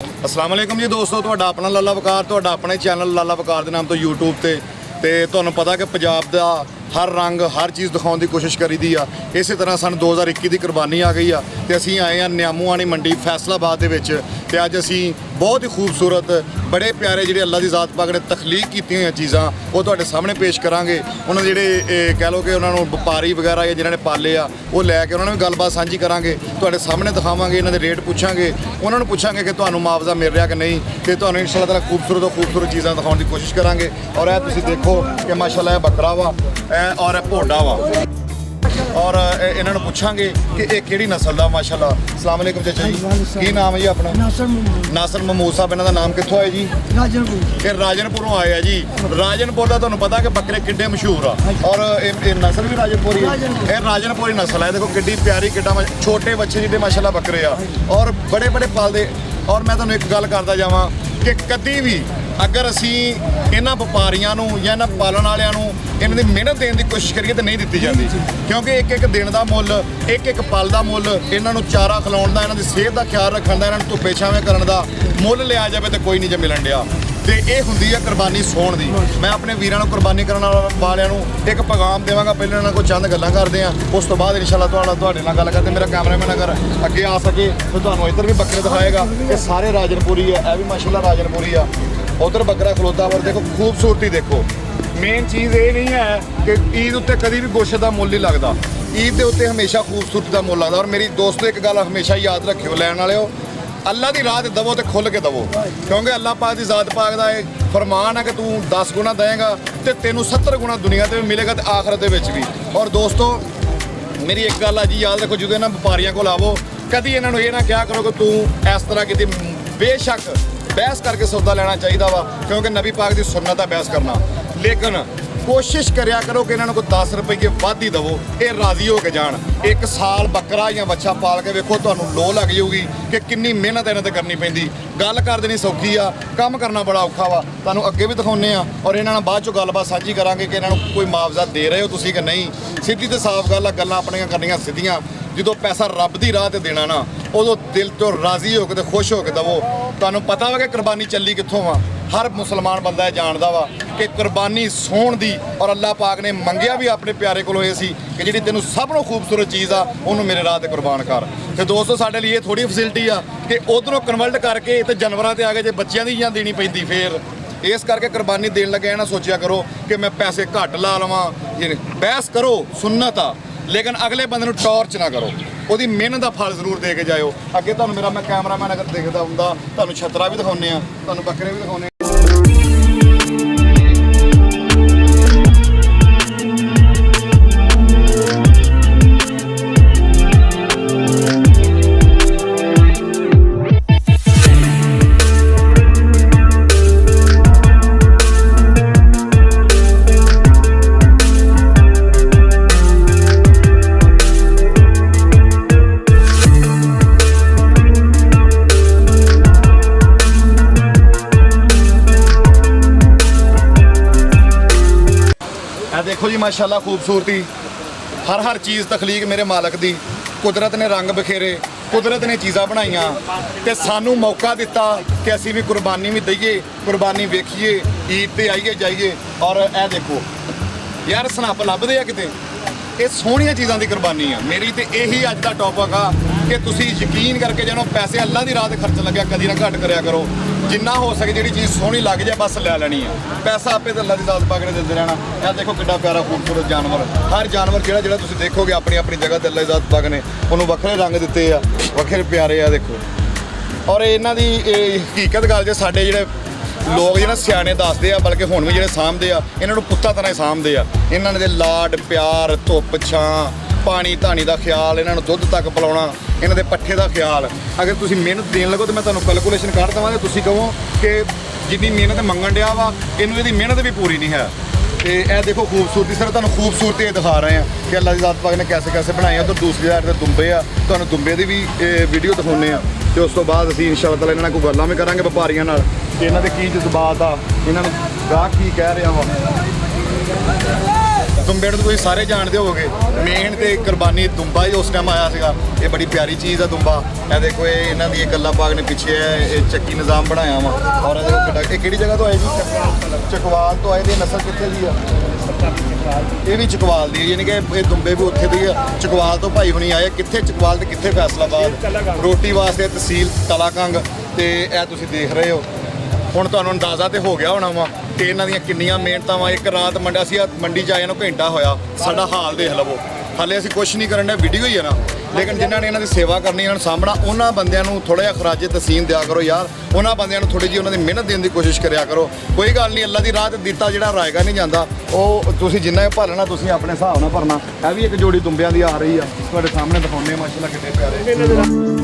अस्सलाम वालेकुम जी दोस्तों, ਤੁਹਾਡਾ ਆਪਣਾ ਲਾਲਾ ਵਕਾਰ, ਤੁਹਾਡਾ ਆਪਣੇ ਚੈਨਲ ਲਾਲਾ ਵਕਾਰ ਦੇ ਨਾਮ ਤੋਂ YouTube ਤੇ ਤੁਹਾਨੂੰ ਪਤਾ ਕਿ ਪੰਜਾਬ ਦਾ ਹਰ ਰੰਗ ਹਰ ਚੀਜ਼ ਦਿਖਾਉਣ ਦੀ ਕੋਸ਼ਿਸ਼ ਕਰੀਦੀ ਆ। ਇਸੇ ਤਰ੍ਹਾਂ ਸਨ 2021 ਦੀ ਕੁਰਬਾਨੀ ਆ ਗਈ ਆ ਤੇ ਅਸੀਂ ਆਏ ਆ ਨਿਆਮੂਆਣੀ ਮੰਡੀ ਫੈਸਲਾਬਾਦ ਦੇ ਵਿੱਚ ਤੇ ਅੱਜ ਅਸੀਂ ਬਹੁਤ ਹੀ ਖੂਬਸੂਰਤ ਬੜੇ ਪਿਆਰੇ ਜਿਹੜੇ ਅੱਲਾ ਦੀ ਜ਼ਾਤ ਪਾਕ ਨੇ ਤਖਲੀਕ ਕੀਤੀਆਂ ਹੋਈਆਂ ਚੀਜ਼ਾਂ ਉਹ ਤੁਹਾਡੇ ਸਾਹਮਣੇ ਪੇਸ਼ ਕਰਾਂਗੇ। ਉਹਨਾਂ ਦੇ ਜਿਹੜੇ ਕਹਿ ਲਓ ਕਿ ਉਹਨਾਂ ਨੂੰ ਵਪਾਰੀ ਵਗੈਰਾ ਜਾਂ ਜਿਨ੍ਹਾਂ ਨੇ ਪਾਲੇ ਆ ਉਹ ਲੈ ਕੇ ਉਹਨਾਂ ਨਾਲ ਵੀ ਗੱਲਬਾਤ ਸਾਂਝੀ ਕਰਾਂਗੇ, ਤੁਹਾਡੇ ਸਾਹਮਣੇ ਦਿਖਾਵਾਂਗੇ, ਇਹਨਾਂ ਦੇ ਰੇਟ ਪੁੱਛਾਂਗੇ, ਉਹਨਾਂ ਨੂੰ ਪੁੱਛਾਂਗੇ ਕਿ ਤੁਹਾਨੂੰ ਮੁਆਵਜ਼ਾ ਮਿਲ ਰਿਹਾ ਕਿ ਨਹੀਂ ਤੇ ਤੁਹਾਨੂੰ ਇਨਸ਼ਾ ਅੱਲਾਹ ਤਾਲਾ ਖੂਬਸੂਰਤ ਤੋਂ ਖੂਬਸੂਰਤ ਚੀਜ਼ਾਂ ਦਿਖਾਉਣ ਦੀ ਕੋਸ਼ਿਸ਼ ਕਰਾਂਗੇ। ਔਰ ਇਹ ਤੁਸੀਂ ਦੇਖੋ ਕਿ ਮਾਸ਼ਾਅੱਲਾ ਇਹ ਬੱਕਰਾ ਵਾ ਔਰ ਇਹ ਭੋਡਾ ਵਾ ਔਰ ਇਹਨਾਂ ਨੂੰ ਪੁੱਛਾਂਗੇ ਕਿ ਇਹ ਕਿਹੜੀ ਨਸਲ ਦਾ। ਮਾਸ਼ਾਅੱਲਾ। अस्सलाम वालेकुम चाचा जी, ਕੀ ਨਾਮ ਹੈ ਜੀ ਆਪਣਾ? ਨਾਸਰ ਮਮੂਦ ਸਾਹਿਬ। ਇਹਨਾਂ ਦਾ ਨਾਮ ਕਿੱਥੋਂ ਆਇਆ ਜੀ? ਰਾਜਨਪੁਰ। ਇਹ ਰਾਜਨਪੁਰੋਂ ਆਏ ਆ ਜੀ। ਰਾਜਨਪੁਰ ਦਾ ਤੁਹਾਨੂੰ ਪਤਾ ਕਿ ਬੱਕਰੇ ਕਿੱਡੇ ਮਸ਼ਹੂਰ ਆ ਔਰ ਇਹ ਨਸਲ ਵੀ ਰਾਜਨਪੁਰੀ ਹੈ। ਇਹ ਰਾਜਨਪੁਰੀ ਨਸਲ ਹੈ। ਦੇਖੋ ਕਿੱਡੀ ਪਿਆਰੀ, ਕਿੱਡਾ ਛੋਟੇ ਬੱਚੇ ਜਿਹੜੇ ਮਾਸ਼ਾਅੱਲਾ ਬੱਕਰੇ ਆ ਔਰ ਬੜੇ ਬੜੇ ਪਾਲਦੇ। ਔਰ ਮੈਂ ਤੁਹਾਨੂੰ ਇੱਕ ਗੱਲ ਕਰਦਾ ਜਾਵਾਂ ਕਿ ਕਦੀ ਵੀ ਅਗਰ ਅਸੀਂ ਇਹਨਾਂ ਵਪਾਰੀਆਂ ਨੂੰ ਜਾਂ ਇਹਨਾਂ ਪਾਲਣ ਵਾਲਿਆਂ ਨੂੰ ਇਹਨਾਂ ਦੀ ਮਿਹਨਤ ਦੇਣ ਦੀ ਕੋਸ਼ਿਸ਼ ਕਰੀਏ ਤਾਂ ਨਹੀਂ ਦਿੱਤੀ ਜਾਂਦੀ, ਕਿਉਂਕਿ ਇੱਕ ਇੱਕ ਦਿਨ ਦਾ ਮੁੱਲ, ਇੱਕ ਇੱਕ ਪਲ ਦਾ ਮੁੱਲ, ਇਹਨਾਂ ਨੂੰ ਚਾਰਾ ਖਿਲਾਉਣ ਦਾ, ਇਹਨਾਂ ਦੀ ਸਿਹਤ ਦਾ ਖਿਆਲ ਰੱਖਣ ਦਾ, ਇਹਨਾਂ ਨੂੰ ਧੁੱਪੇ ਛਾਵੇਂ ਕਰਨ ਦਾ ਮੁੱਲ ਲਿਆ ਜਾਵੇ ਤਾਂ ਕੋਈ ਨਹੀਂ ਜੇ ਮਿਲਣ ਡਿਆ। ਤੇ ਇਹ ਹੁੰਦੀ ਹੈ ਕੁਰਬਾਨੀ ਸੋਹਣ ਦੀ। ਮੈਂ ਆਪਣੇ ਵੀਰਾਂ ਨੂੰ ਕੁਰਬਾਨੀ ਕਰਨ ਵਾਲਿਆਂ ਨੂੰ ਇੱਕ ਪੈਗਾਮ ਦੇਵਾਂਗਾ। ਪਹਿਲਾਂ ਇਹਨਾਂ ਕੋਲ ਚੰਦ ਗੱਲਾਂ ਕਰਦੇ ਆ, ਉਸ ਤੋਂ ਬਾਅਦ ਇਨਸ਼ਾ ਅੱਲਾਹ ਤੁਹਾਡੇ ਨਾਲ ਗੱਲ ਕਰਦੇ। ਮੇਰਾ ਕੈਮਰਾਮੈਨ ਅਗਰ ਅੱਗੇ ਆ ਸਕੇ ਤਾਂ ਤੁਹਾਨੂੰ ਇੱਧਰ ਵੀ ਬੱਕਰੇ ਦਿਖਾਏਗਾ। ਇਹ ਸਾਰੇ ਰਾਜਨਪੁਰੀ ਆ, ਇਹ ਵੀ ਮਾਸ਼ਾਅੱਲਾ ਰਾਜਨਪੁਰੀ ਆ। ਉਧਰ ਬੱਕਰਾ ਖਲੋਤਾ ਵਾ, ਦੇਖੋ ਖੂਬਸੂਰਤੀ ਦੇਖੋ। ਮੇਨ ਚੀਜ਼ ਇਹ ਨਹੀਂ ਹੈ ਕਿ ਈਦ ਉੱਤੇ ਕਦੀ ਵੀ ਗੋਸ਼ਤ ਦਾ ਮੁੱਲ ਨਹੀਂ ਲੱਗਦਾ, ਈਦ ਦੇ ਉੱਤੇ ਹਮੇਸ਼ਾ ਖੂਬਸੂਰਤੀ ਦਾ ਮੁੱਲ ਲੱਗਦਾ। ਔਰ ਮੇਰੀ ਦੋਸਤੋ ਇੱਕ ਗੱਲ ਹਮੇਸ਼ਾ ਯਾਦ ਰੱਖਿਓ ਲੈਣ ਵਾਲਿਓ, ਅੱਲਾ ਦੀ ਰਾਹ ਤੇ ਦਵੋ ਤੇ ਖੁੱਲ ਕੇ ਦਵੋ, ਕਿਉਂਕਿ ਅੱਲਾ ਪਾਕ ਦੀ ਜ਼ਾਤ ਪਾਕ ਦਾ ਇਹ ਫਰਮਾਨ ਹੈ ਕਿ ਤੂੰ 10 ਗੁਣਾ ਦੇਵੇਂਗਾ ਤੇ ਤੈਨੂੰ 70 ਗੁਣਾ ਦੁਨੀਆ ਤੇ ਵੀ ਮਿਲੇਗਾ ਤੇ ਆਖਰਤ ਦੇ ਵਿੱਚ ਵੀ। ਔਰ ਦੋਸਤੋ ਮੇਰੀ ਇੱਕ ਗੱਲ ਆ ਜੀ, ਯਾਦ ਰੱਖੋ, ਜਦੋਂ ਇਹਨਾਂ ਵਪਾਰੀਆਂ ਕੋਲ ਆਵੋ ਕਦੀ ਇਹਨਾਂ ਨੂੰ ਇਹ ਨਾ ਕਿਹਾ ਕਰੋ ਕਿ ਤੂੰ ਇਸ ਤਰ੍ਹਾਂ ਕਿਤੇ। ਬੇਸ਼ੱਕ ਬਹਿਸ ਕਰਕੇ ਸੌਦਾ ਲੈਣਾ ਚਾਹੀਦਾ ਵਾ, ਕਿਉਂਕਿ ਨਬੀ ਪਾਕ ਦੀ ਸੁਨਨਤ ਹੈ ਬਹਿਸ ਕਰਨਾ, ਲੇਕਿਨ ਕੋਸ਼ਿਸ਼ ਕਰਿਆ ਕਰੋ ਕਿ ਇਹਨਾਂ ਨੂੰ ਕੋਈ 10 ਰੁਪਏ ਵੱਧ ਹੀ ਦੇਵੋ, ਇਹ ਰਾਜ਼ੀ ਹੋ ਕੇ ਜਾਣ। ਇੱਕ ਸਾਲ ਬੱਕਰਾ ਜਾਂ ਬੱਚਾ ਪਾਲ ਕੇ ਵੇਖੋ, ਤੁਹਾਨੂੰ ਲੋ ਲੱਗ ਜਾਊਗੀ ਕਿ ਕਿੰਨੀ ਮਿਹਨਤ ਇਹਨਾਂ ਤੇ ਕਰਨੀ ਪੈਂਦੀ। ਗੱਲ ਕਰ ਦੇਣੀ ਸੌਖੀ ਆ, ਕੰਮ ਕਰਨਾ ਬੜਾ ਔਖਾ ਵਾ। ਤੁਹਾਨੂੰ ਅੱਗੇ ਵੀ ਦਿਖਾਉਂਦੇ ਆ ਔਰ ਇਹਨਾਂ ਨਾਲ ਬਾਅਦ ਚੋਂ ਗੱਲਬਾਤ ਸਾਂਝੀ ਕਰਾਂਗੇ ਕਿ ਇਹਨਾਂ ਨੂੰ ਕੋਈ ਮੁਆਵਜ਼ਾ ਦੇ ਰਹੇ ਹੋ ਤੁਸੀਂ ਕਿ ਨਹੀਂ। ਸਿੱਧੀ ਤੇ ਸਾਫ਼ ਗੱਲ ਆ, ਗੱਲਾਂ ਆਪਣੀਆਂ ਕਰਨੀਆਂ ਸਿੱਧੀਆਂ। ਜਦੋਂ ਪੈਸਾ ਰੱਬ ਦੀ ਰਾਹ ਤੇ ਦੇਣਾ ਨਾ, ਉਦੋਂ ਦਿਲ ਤੋਂ ਰਾਜ਼ੀ ਹੋ ਕੇ ਤੇ ਖੁਸ਼ ਹੋ ਕੇ ਦੇਵੋ। ਤੁਹਾਨੂੰ ਪਤਾ ਵਾ ਕਿ ਕੁਰਬਾਨੀ ਚੱਲੀ ਕਿੱਥੋਂ ਵਾ, ਹਰ ਮੁਸਲਮਾਨ ਬੰਦਾ ਇਹ ਜਾਣਦਾ ਵਾ ਕਿ ਕੁਰਬਾਨੀ ਸੋਹਣ ਦੀ। ਔਰ ਅੱਲਾਹ ਪਾਕ ਨੇ ਮੰਗਿਆ ਵੀ ਆਪਣੇ ਪਿਆਰੇ ਕੋਲੋਂ ਇਹ ਸੀ ਕਿ ਜਿਹੜੀ ਤੈਨੂੰ ਸਭ ਤੋਂ ਖੂਬਸੂਰਤ ਚੀਜ਼ ਆ ਉਹਨੂੰ ਮੇਰੇ ਰਾਹ ਤੇ ਕੁਰਬਾਨ ਕਰ। ਤੇ ਦੋਸਤੋ ਸਾਡੇ ਲਈ ਇਹ ਥੋੜੀ ਫੈਸਿਲਿਟੀ ਆ ਕਿ ਉਧਰੋਂ ਕਨਵਰਟ ਕਰਕੇ ਤੇ ਜਾਨਵਰਾਂ ਤੇ ਆ ਕੇ ਜੇ ਬੱਚਿਆਂ ਦੀ ਜਾਂ ਦੇਣੀ ਪੈਂਦੀ ਫੇਰ। ਇਸ ਕਰਕੇ ਕੁਰਬਾਨੀ ਦੇਣ ਲੱਗੇ ਨਾ ਸੋਚਿਆ ਕਰੋ ਕਿ ਮੈਂ ਪੈਸੇ ਘੱਟ ਲਾ ਲਵਾਂ। ਬਹਿਸ ਕਰੋ, ਸੁਨਨਤ ਆ, ਲੇਕਿਨ ਅਗਲੇ ਬੰਦੇ ਨੂੰ ਟੌਰਚ ਨਾ ਕਰੋ, ਉਹਦੀ ਮਿਹਨਤ ਦਾ ਫਲ ਜ਼ਰੂਰ ਦੇ ਕੇ ਜਾਇਓ। ਅੱਗੇ ਤੁਹਾਨੂੰ ਮੇਰਾ ਮੈਂ ਕੈਮਰਾਮੈਨ ਅਗਰ ਦੇਖਦਾ ਹੁੰਦਾ ਤੁਹਾਨੂੰ ਛਤਰਾ ਵੀ ਦਿਖਾਉਂਦੇ ਆ, ਤੁਹਾਨੂੰ ਬੱਕਰੇ ਵੀ ਦਿਖਾਉਂਦੇ ਆ। देखो जी माशाल्लाह खूबसूरती, हर चीज़ तखलीक मेरे मालक दी। कुदरत ने रंग बखेरे, कुदरत ने चीज़ां बनाइयां ते सानू मौका दिता कि असी भी कुर्बानी भी दईए, कुर्बानी वेखीए, ईद ते आइए जाइए। और ए देखो यार सनप लभदे आ किते, ये सोहणियां चीज़ां दी कुर्बानी आ। मेरी ते यही अज दा टॉपिक आ कि तुसी यकीन करके जानो पैसे अल्लाह दी राह ते खर्च लग्या कदी ना घट करिया करो। जिन्ना हो सके जिहड़ी चीज़ सोहनी लग जाए बस ले लैनी है। पैसा आपे तो अल्लाह दी ज़ात पाक ने दिंदे रहना। यह देखो कितना प्यारा खूबसूरत जानवर, हर जानवर जिहड़ा तुसीं देखोगे अपनी अपनी जगह ते अल्लाह दी ज़ात पाक ने उन्होंने वखरे रंग दिते आ, वखरे प्यारे आ देखो। और इन्हां दी हकीकत गल जे साडे जिहड़े लोग जिहड़े सियाने दसदे आ, बल्कि हुण भी जिहड़े सामभदे आ, इन्हां नूं पुत्तां तरह ही सामभदे आ। इन्हां दे लाड प्यार, धुप्प छां, पानी धानी का ख्याल, इन्हों दुध तक पिलाउणा, इन्हों के पट्ठे का ख्याल। अगर तुम मेहनत देन लगो तो मैं तुम्हें कैलकुलेशन कर देवां तो तुसीं कहो कि जिन्नी मेहनत मंगण डिया वा इन्हूं इहदी मेहनत भी पूरी नहीं है। तो यह देखो खूबसूरती, सिर्फ तुहानूं खूबसूरती दिखा रहे हैं कि अल्लाह की ज़ात पाक ने कैसे कैसे बनाए। तो दूसरी साइड ते दुंबे आ, तुहानूं दुंबे की भी वीडियो दिखाउने आ। तो उस तो बाद असीं इंशाअल्लाह ताला इन्हां नाल कोई गल्लां भी करांगे व्यापारियों नाल कि इन्हां दे की जज्बात आ, इन्हां नूं गाहक की कह रहा वा। ਦੁੰਬੇ ਨੂੰ ਤੁਸੀਂ ਸਾਰੇ ਜਾਣਦੇ ਹੋਵੋਗੇ, ਮੇਨ ਤੇ ਕੁਰਬਾਨੀ ਦੁੰਬਾ ਹੀ ਉਸ ਟਾਈਮ ਆਇਆ ਸੀਗਾ। ਇਹ ਬੜੀ ਪਿਆਰੀ ਚੀਜ਼ ਆ ਦੁੰਬਾ। ਇਹ ਦੇਖੋ ਇਹ ਇਹਨਾਂ ਦੀ ਗੱਲਾ ਬਾਗ ਨੇ ਪਿੱਛੇ ਇਹ ਚੱਕੀ ਨਿਜ਼ਾਮ ਬਣਾਇਆ ਵਾ। ਔਰ ਇਹ ਦੇਖੋ ਕਿੱਡਾ, ਇਹ ਕਿਹੜੀ ਜਗ੍ਹਾ ਤੋਂ ਆਏ ਜੀ? ਚਕਵਾਲ ਤੋਂ ਆਏ। ਦੀ ਨਸਲ ਕਿੱਥੇ ਦੀ ਆ? ਇਹ ਵੀ ਚਕਵਾਲ ਦੀ ਹੈ, ਯਾਨੀ ਕਿ ਇਹ ਦੁੰਬੇ ਵੀ ਉੱਥੇ ਦੀ ਆ। ਚਕਵਾਲ ਤੋਂ ਭਾਈ ਹੁਣੀ ਆਏ। ਕਿੱਥੇ ਚਕਵਾਲ ਤੇ ਕਿੱਥੇ ਫੈਸਲਾਬਾਦ। ਰੋਟੀ ਵਾਸਤੇ ਤਹਿਸੀਲ ਕਲਾਕੰਗ। ਤੇ ਇਹ ਤੁਸੀਂ ਦੇਖ ਰਹੇ ਹੋ। ਹੁਣ ਤੁਹਾਨੂੰ ਅੰਦਾਜ਼ਾ ਤੇ ਹੋ ਗਿਆ ਹੋਣਾ ਵਾ ਕਿ ਇਹਨਾਂ ਦੀਆਂ ਕਿੰਨੀਆਂ ਮਿਹਨਤਾਂ ਵਾ। ਇੱਕ ਰਾਤ ਅਸੀਂ ਮੰਡੀ 'ਚ ਆਏ ਨੂੰ ਘੰਟਾ ਹੋਇਆ। ਸਾਡਾ ਹਾਲ ਦੇਖ ਲਵੋ। ਹਾਲੇ ਅਸੀਂ ਕੁਛ ਨਹੀਂ ਕਰਨ ਦੇ, ਵੀਡੀਓ ਹੀ ਹੈ ਨਾ। ਲੇਕਿਨ ਜਿਨ੍ਹਾਂ ਨੇ ਇਹਨਾਂ ਦੀ ਸੇਵਾ ਕਰਨੀ, ਇਹਨਾਂ ਨੂੰ ਸਾਂਭਣਾ, ਉਹਨਾਂ ਬੰਦਿਆਂ ਨੂੰ ਥੋੜ੍ਹਾ ਜਿਹਾ ਖਰਾਜੇ ਤਸੀਮ ਦਿਆ ਕਰੋ ਯਾਰ। ਉਹਨਾਂ ਬੰਦਿਆਂ ਨੂੰ ਥੋੜ੍ਹੀ ਜਿਹੀ ਉਹਨਾਂ ਦੀ ਮਿਹਨਤ ਦੇਣ ਦੀ ਕੋਸ਼ਿਸ਼ ਕਰਿਆ ਕਰੋ। ਕੋਈ ਗੱਲ ਨਹੀਂ, ਅੱਲਾ ਦੀ ਰਾਹ ਤੇ ਦਿੱਤਾ ਜਿਹੜਾ ਰਾਏਗਾ ਨਹੀਂ ਜਾਂਦਾ। ਉਹ ਤੁਸੀਂ ਜਿੰਨਾ ਭਰਨਾ ਤੁਸੀਂ ਆਪਣੇ ਹਿਸਾਬ ਨਾਲ ਭਰਨਾ। ਇਹ ਵੀ ਇੱਕ ਜੋੜੀ ਦੁੰਬਿਆਂ ਦੀ ਆ ਰਹੀ ਆ, ਤੁਹਾਡੇ ਸਾਹਮਣੇ ਦਿਖਾਉਂਦੇ ਮਾਸ਼ਾਅੱਲਾ ਕਿੰਨੇ ਪਿਆਰੇ।